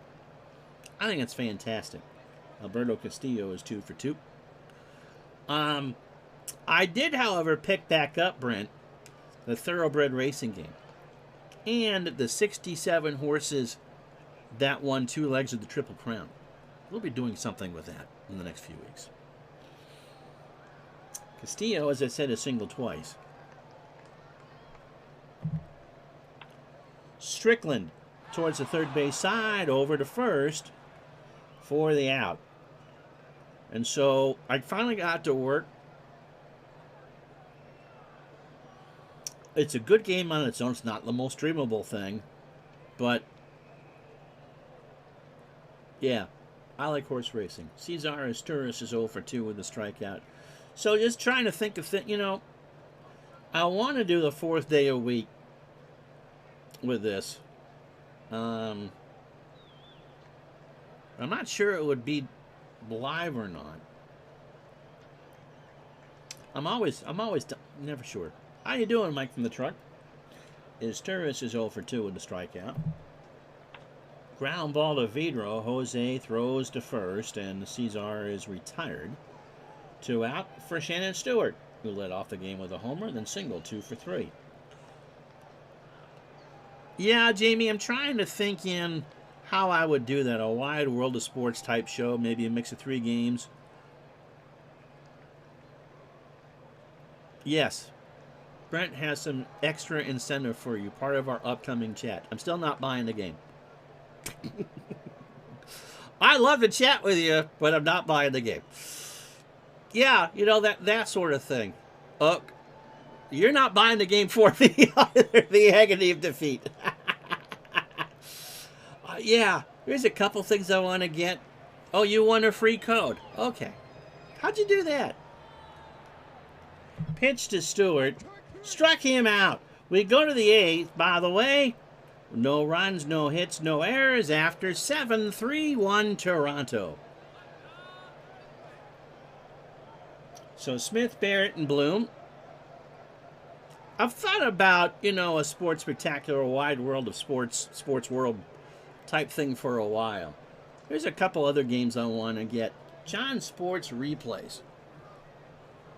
I think it's fantastic. Alberto Castillo is 2 for 2. I did, however, pick back up, Brent, the Thoroughbred Racing game. And the 67 horses that won 2 legs of the Triple Crown. We'll be doing something with that in the next few weeks. Castillo, as I said, is singled twice. Strickland towards the third base side, over to first for the out. And so I finally got to work. It's a good game on its own. It's not the most streamable thing, but yeah, I like horse racing. Cesar Asturis is 0 for 2 with a strikeout. So just trying to think of things, you know, I want to do the 4th day a week with this. I'm not sure it would be live or not. I'm always never sure. How you doing, Mike from the truck? Asturis is 0 for 2 with a strikeout. Ground ball to Vidro. Jose throws to first, and Cesar is retired. 2 out for Shannon Stewart, who led off the game with a homer, then singled 2 for 3. Yeah, Jamie, I'm trying to think in how I would do that. A wide world of sports type show, maybe a mix of 3 games. Yes. Brent has some extra incentive for you, part of our upcoming chat. I'm still not buying the game. I love to chat with you, but I'm not buying the game. Yeah, you know, that sort of thing. You're not buying the game for me either. The agony of defeat. Yeah, there's a couple things I want to get. Oh, you won a free code. Okay. How'd you do that? Pitch to Stewart. Struck him out. We go to the 8th. By the way, no runs, no hits, no errors after 7-3-1 Toronto. So Smith, Barrett, and Bloom. I've thought about, you know, a sports spectacular, a wide world of sports world type thing for a while. There's a couple other games I want to get. John Sports Replays.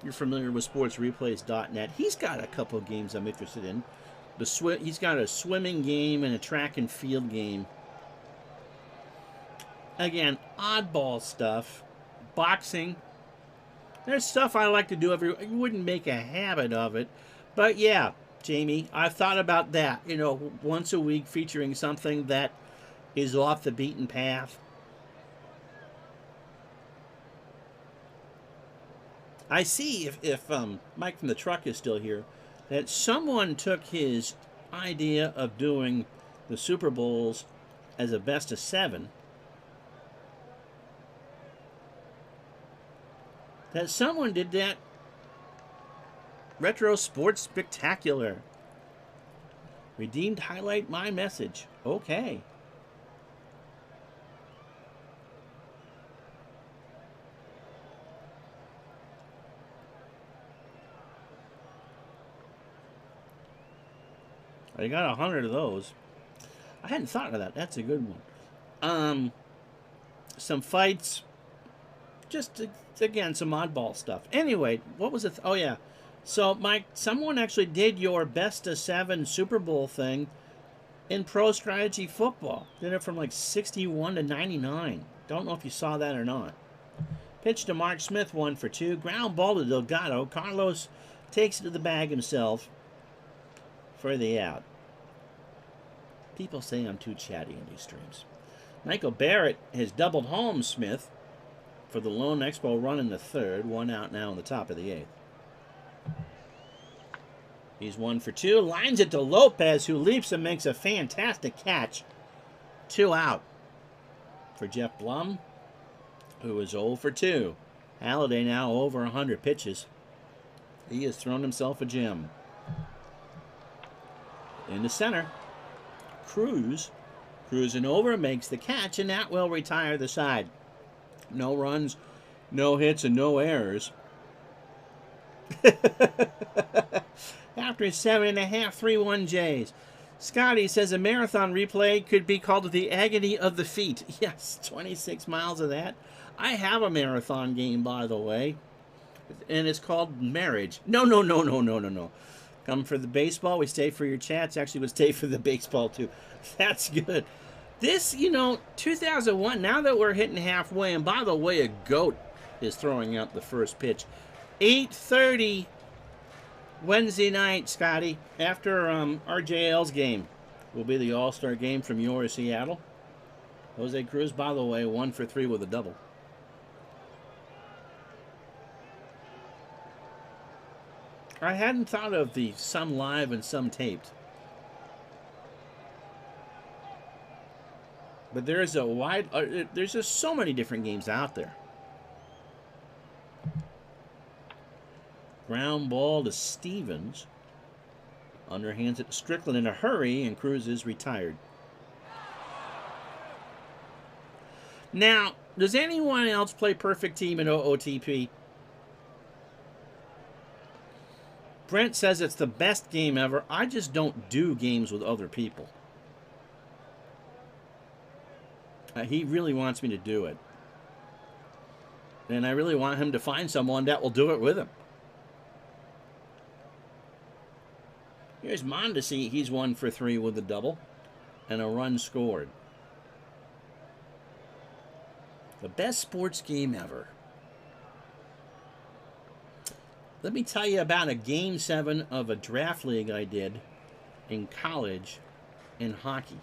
You're familiar with sportsreplays.net. He's got a couple of games I'm interested in. He's got a swimming game and a track and field game. Again, oddball stuff. Boxing. There's stuff I like to do you wouldn't make a habit of it. But yeah, Jamie, I've thought about that. You know, once a week featuring something that is off the beaten path. I see if Mike from the truck is still here, that someone took his idea of doing the Super Bowls as a best of 7. That someone did that Retro Sports Spectacular. Redeemed highlight my message. Okay. I got 100 of those. I hadn't thought of that. That's a good one. Some fights. Just, again, some oddball stuff. Anyway, what was it? Oh, yeah. So, Mike, someone actually did your best of 7 Super Bowl thing in Pro Strategy Football. Did it from like 61 to 99. Don't know if you saw that or not. Pitch to Mark Smith, 1 for 2. Ground ball to Delgado. Carlos takes it to the bag himself for the out. People say I'm too chatty in these streams. Michael Barrett has doubled home Smith for the lone Expo run in the 3rd. 1 out now in the top of the 8th. He's 1 for 2. Lines it to Lopez, who leaps and makes a fantastic catch. 2 out for Jeff Blum, who is 0 for 2. Halliday now over 100 pitches. He has thrown himself a gem. In the center, Cruz, cruising over, makes the catch, and that will retire the side. No runs, no hits, and no errors. After 7.5, 3-1 Jays. Scotty says a marathon replay could be called the agony of the feet. Yes, 26 miles of that. I have a marathon game, by the way, and it's called Marriage. No. Come for the baseball, we stay for your chats. Actually, we stay for the baseball, too. That's good. This, 2001, now that we're hitting halfway, and by the way, a goat is throwing out the first pitch. 8:30 Wednesday night, Scotty, after RJL's game, will be the All-Star game from your Seattle. Jose Cruz, by the way, 1 for 3 with a double. I hadn't thought of the some live and some taped. But there's there's just so many different games out there. Ground ball to Stevens. Underhands it to Strickland in a hurry, and Cruz is retired. Now, does anyone else play Perfect Team in OOTP? Brent says it's the best game ever. I just don't do games with other people. He really wants me to do it. And I really want him to find someone that will do it with him. Here's Mondesi. He's 1 for 3 with a double and a run scored. The best sports game ever. Let me tell you about a Game 7 of a draft league I did in college in hockey.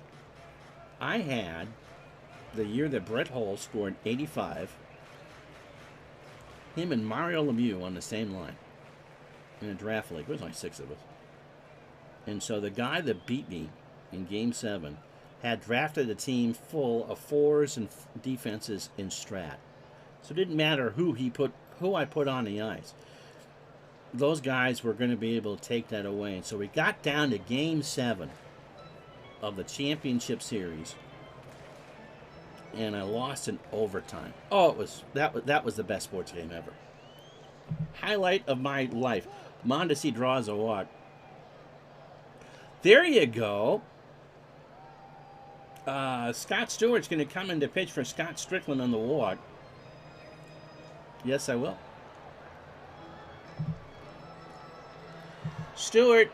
I had the year that Brett Hull scored 85, him and Mario Lemieux on the same line in a draft league. There was only 6 of us. And so the guy that beat me in Game 7 had drafted a team full of 4s and defenses in strat. So it didn't matter who I put on the ice. Those guys were going to be able to take that away. And so we got down to Game 7 of the championship series, and I lost in overtime. Oh, that was the best sports game ever. Highlight of my life. Mondesi draws a walk. There you go. Scott Stewart's going to come in to pitch for Scott Strickland on the walk. Yes, I will. Stewart,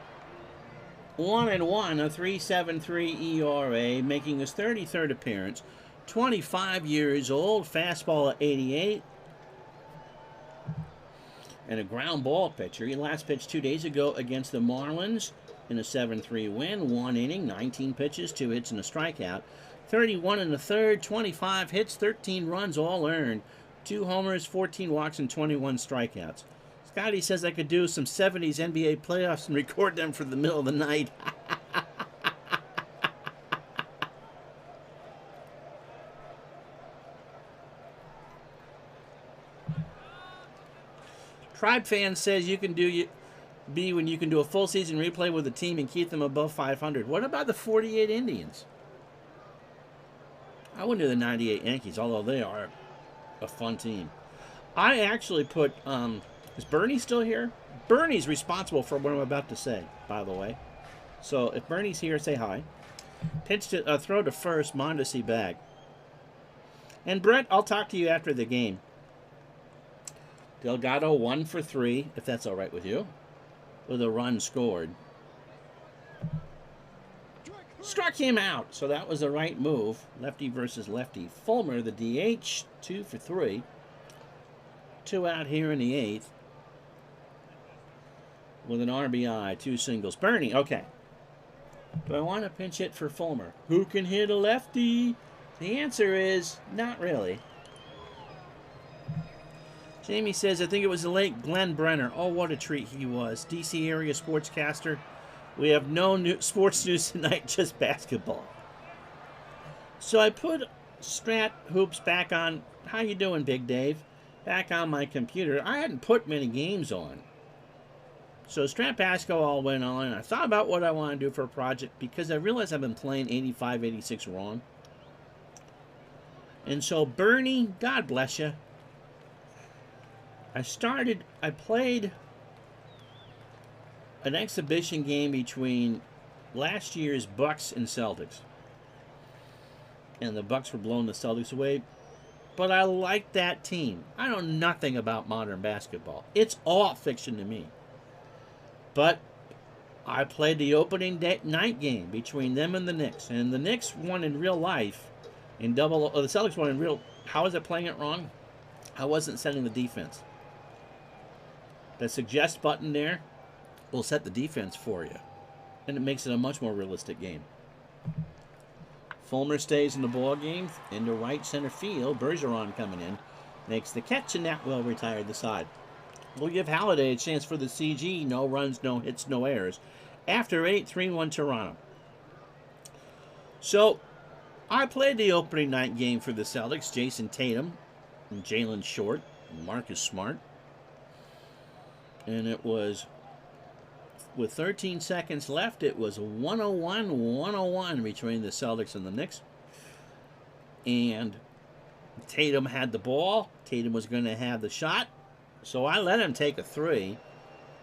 1-1, a 3.73 ERA, making his 33rd appearance. 25 years old, fastball at 88. And a ground ball pitcher. He last pitched 2 days ago against the Marlins in a 7-3 win. 1 inning, 19 pitches, 2 hits and a strikeout. 31 in the third, 25 hits, 13 runs, all earned. 2 homers, 14 walks, and 21 strikeouts. Scotty says I could do some 70s NBA playoffs and record them for the middle of the night. Tribe fan says you can be when you can do a full season replay with a team and keep them above 500. What about the 48 Indians? I wouldn't do the 98 Yankees, although they are a fun team. I actually put, is Bernie still here? Bernie's responsible for what I'm about to say, by the way. So if Bernie's here, say hi. Pitch to, throw to first, Mondesi back. And Brett, I'll talk to you after the game. Delgado 1 for 3, if that's all right with you, with a run scored. Struck him out, so that was the right move. Lefty versus lefty. Fulmer, the DH, 2 for 3. 2 out here in the 8th. With an RBI, 2 singles. Bernie, okay. Do I want to pinch hit for Fulmer? Who can hit a lefty? The answer is not really. Jamie says, I think it was the late Glenn Brenner. Oh, what a treat he was. DC area sportscaster. We have no sports news tonight, just basketball. So I put Strat Hoops back on. How you doing, Big Dave? Back on my computer. I hadn't put many games on. So Strat Basketball went on, and I thought about what I want to do for a project because I realized I've been playing 85, 86 wrong. And so Bernie, God bless you. I played an exhibition game between last year's Bucks and Celtics. And the Bucks were blowing the Celtics away. But I liked that team. I know nothing about modern basketball. It's all fiction to me. But I played the opening night game between them and the Knicks, and the Knicks won in real life. In double, the Celtics won in real. How was I playing it wrong? I wasn't setting the defense. The suggest button there will set the defense for you, and it makes it a much more realistic game. Fulmer stays in the ball game into right center field. Bergeron coming in, makes the catch, and that will retire the side. We'll give Halladay a chance for the CG. No runs, no hits, no errors. After 8, 3-1 Toronto. So, I played the opening night game for the Celtics. Jason Tatum and Jalen Short and Marcus Smart. And it was, with 13 seconds left, it was 101-101 between the Celtics and the Knicks. And Tatum had the ball. Tatum was going to have the shot. So I let him take a 3.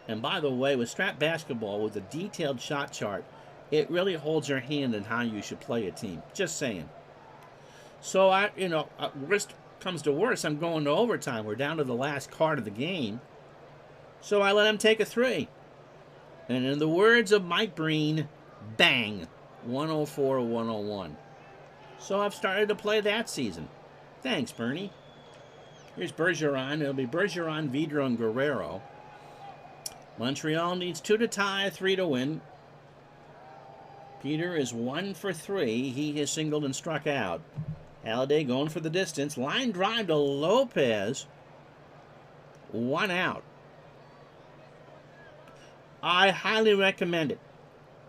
And by the way, with strap basketball, with a detailed shot chart, it really holds your hand in how you should play a team. Just saying. So, worst comes to worst, I'm going to overtime. We're down to the last card of the game. So I let him take a 3. And in the words of Mike Breen, bang, 104-101. So I've started to play that season. Thanks, Bernie. Here's Bergeron. It'll be Bergeron, Vidro, and Guerrero. Montreal needs 2 to tie, 3 to win. Peter is 1 for 3. He has singled and struck out. Halladay going for the distance. Line drive to Lopez. 1 out. I highly recommend it.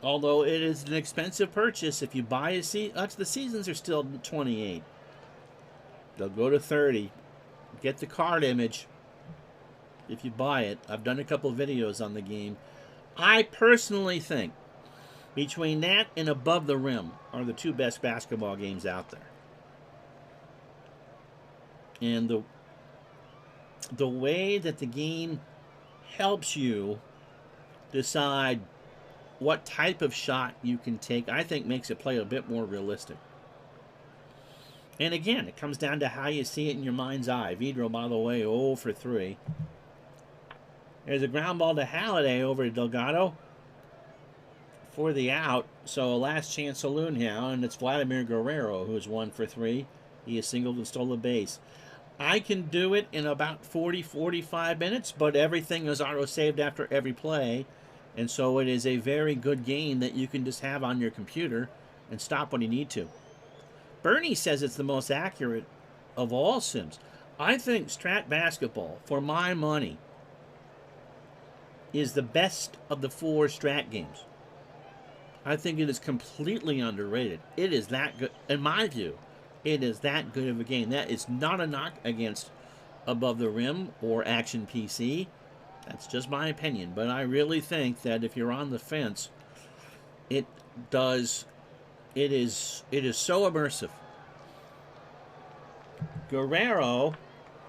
Although it is an expensive purchase. If you buy a the seasons are still 28. They'll go to 30. Get the card image if you buy it. I've done a couple of videos on the game. I personally think between that and Above the Rim are the 2 best basketball games out there. And the way that the game helps you decide what type of shot you can take, I think makes it play a bit more realistic. And again, it comes down to how you see it in your mind's eye. Vidro, by the way, 0 for 3. There's a ground ball to Halladay over to Delgado for the out. So a last chance saloon now, and it's Vladimir Guerrero who's 1 for 3. He has singled and stole a base. I can do it in about 40-45 minutes, but everything is auto-saved after every play. And so it is a very good game that you can just have on your computer and stop when you need to. Bernie says it's the most accurate of all sims. I think Strat Basketball, for my money, is the best of the 4 Strat games. I think it is completely underrated. It is that good, in my view. It is that good of a game. That is not a knock against Above the Rim or Action PC. That's just my opinion. But I really think that if you're on the fence, it is so immersive. Guerrero,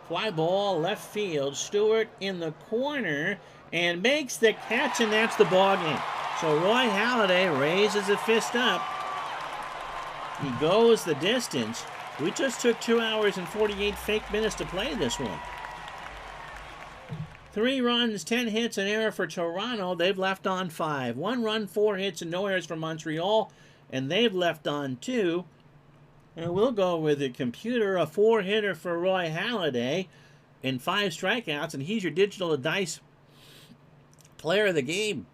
fly ball, left field. Stewart in the corner and makes the catch, and that's the ball game. So Roy Halladay raises a fist up. He goes the distance. We just took 2 hours and 48 fake minutes to play this one. 3 runs, 10 hits, an error for Toronto. They've left on 5. 1 run, 4 hits, and no errors for Montreal. And they've left on 2. And we'll go with the computer. A 4-hitter for Roy Halladay. And 5 strikeouts. And he's your digital dice player of the game.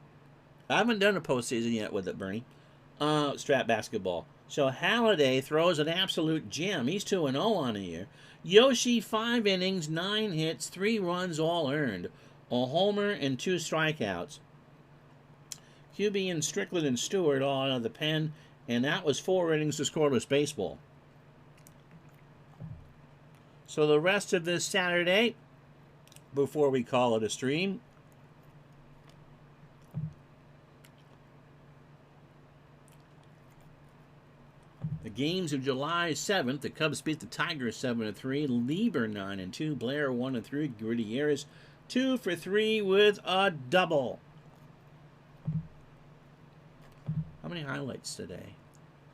I haven't done a postseason yet with it, Bernie. Strat Basketball. So Halladay throws an absolute gem. He's 2-0 on the year. Yoshi, 5 innings, 9 hits, 3 runs, all earned. A homer and 2 strikeouts. QB and Strickland and Stewart all out of the pen. And that was 4 innings of scoreless baseball. So the rest of this Saturday, before we call it a stream, the games of July 7th, the Cubs beat the Tigers 7-3. Lieber 9-2. Blair 1-3. Gutierrez 2 for 3 with a double. How many highlights today?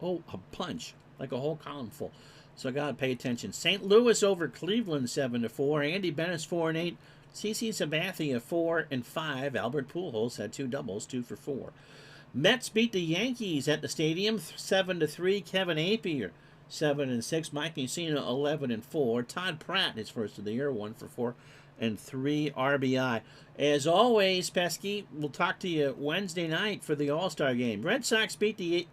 Oh, a bunch. Like a whole column full. So I got to pay attention. St. Louis over Cleveland 7-4. Andy Bennett's 4-8. CC Sabathia 4 and 5. Albert Pujols had 2 doubles, 2 for 4. Mets beat the Yankees at the stadium 7-3. Kevin Appier 7 and 6. Mike Mussina 11 and 4. Todd Pratt, his first of the year, 1 for 4 and 3 RBI. As always, Pesky, we'll talk to you Wednesday night for the All-Star game. Red Sox beat the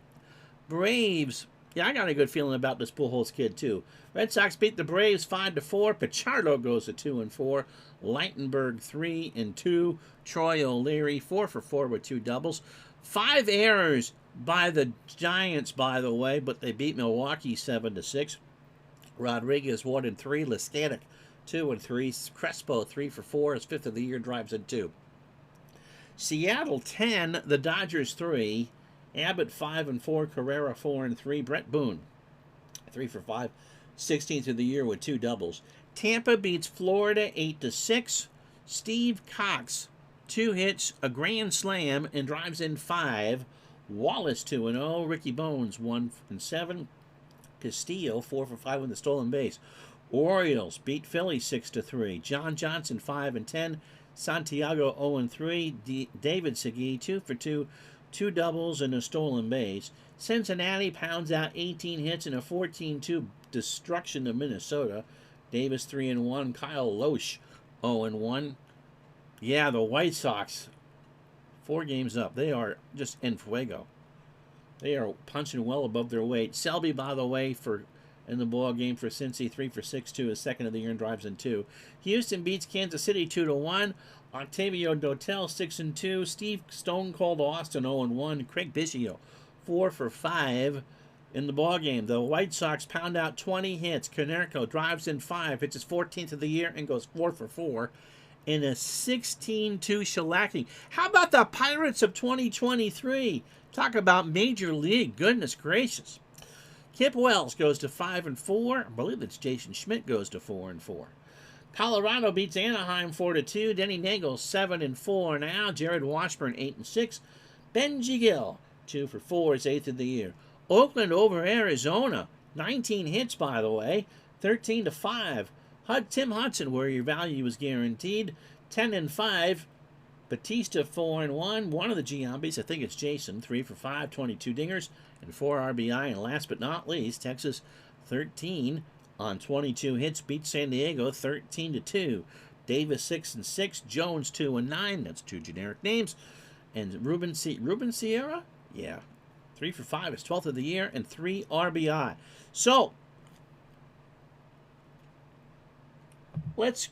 Braves. Yeah, I got a good feeling about this Pujols kid, too. Red Sox beat the Braves 5-4. Pichardo goes to 2 and 4. Leitenberg 3 and 2. Troy O'Leary 4 for 4 with 2 doubles. 5 errors by the Giants, by the way, but they beat Milwaukee 7-6. Rodriguez 1 and 3. Leskanic 2 and 3. Crespo 3 for 4. His 5th of the year, drives in 2. Seattle 10. The Dodgers 3. Abbott 5 and 4. Carrera 4 and 3. Brett Boone 3 for 5. 16th of the year with 2 doubles. Tampa beats Florida 8-6. Steve Cox 2 hits, a grand slam, and drives in 5. Wallace 2 and 0. Ricky Bones 1 and 7. Castillo 4 for 5 with the stolen base. Orioles beat Philly 6-3. John Johnson 5 and 10. Santiago 0 and 3. David Segui 2 for 2. 2 doubles and a stolen base. Cincinnati pounds out 18 hits and a 14-2 destruction of Minnesota. Davis 3 and 1. Kyle Loesch 0 and 1. Yeah, the White Sox 4 games up. They are just en fuego. They are punching well above their weight. Selby, by the way, in the ball game for Cincy, 3 for 6, 2, his 2nd of the year and drives in 2. Houston beats Kansas City 2-1. Octavio Dotel 6 and 2. Steve Stone Cold Austin 0 and 1. Craig Biggio 4 for 5 in the ball game. The White Sox pound out 20 hits. Konerko drives in 5, hits his 14th of the year and goes 4 for 4 in a 16-2 shellacking. How about the Pirates of 2023? Talk about Major League. Goodness gracious. Kip Wells goes to 5 and 4. I believe it's Jason Schmidt goes to 4 and 4. Colorado beats Anaheim 4-2. Denny Nagel 7 and 4 now. Jared Washburn 8 and 6. Benji Gill 2 for 4, his 8th of the year. Oakland over Arizona, 19 hits by the way, 13-5. Tim Hudson, where your value is guaranteed, 10 and 5. Batista 4 and 1. One of the Giambis, I think it's Jason, 3 for 5, 22 dingers and 4 RBI. And last but not least, Texas 13 on 22 hits, beat San Diego 13-2. Davis 6 and 6. Jones 2 and 9. That's 2 generic names. And Ruben Sierra, yeah, 3 for 5, his 12th of the year and 3 RBI. So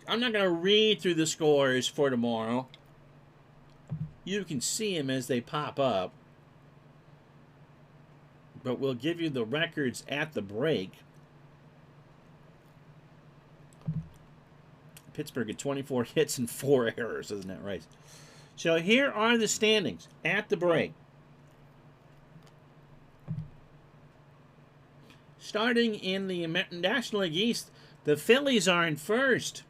I'm not going to read through the scores for tomorrow. You can see them as they pop up. But we'll give you the records at the break. Pittsburgh had 24 hits and 4 errors. Isn't that right? So here are the standings at the break. Starting in the National League East, the Phillies are in first.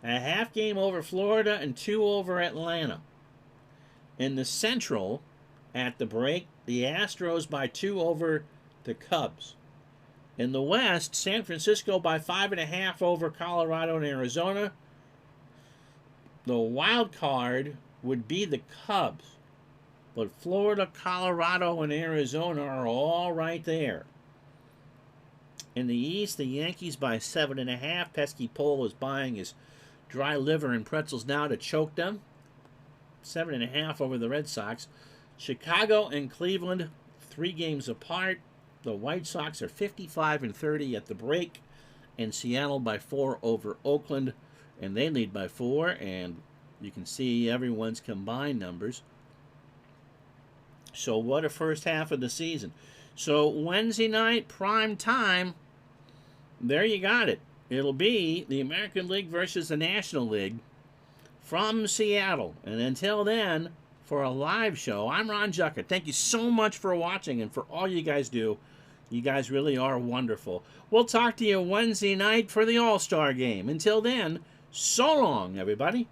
A half game over Florida and 2 over Atlanta. In the Central, at the break, the Astros by 2 over the Cubs. In the West, San Francisco by 5.5 over Colorado and Arizona. The wild card would be the Cubs. But Florida, Colorado, and Arizona are all right there. In the East, the Yankees by 7.5. Pesky Pole is buying his dry liver and pretzels now to choke them. 7.5 over the Red Sox. Chicago and Cleveland, 3 games apart. The White Sox are 55-30 at the break. And Seattle by 4 over Oakland. And they lead by 4. And you can see everyone's combined numbers. So what a first half of the season. So Wednesday night, prime time, there you got it. It'll be the American League versus the National League from Seattle. And until then, for a live show, I'm Ron Jucker. Thank you so much for watching and for all you guys do. You guys really are wonderful. We'll talk to you Wednesday night for the All-Star game. Until then, so long, everybody.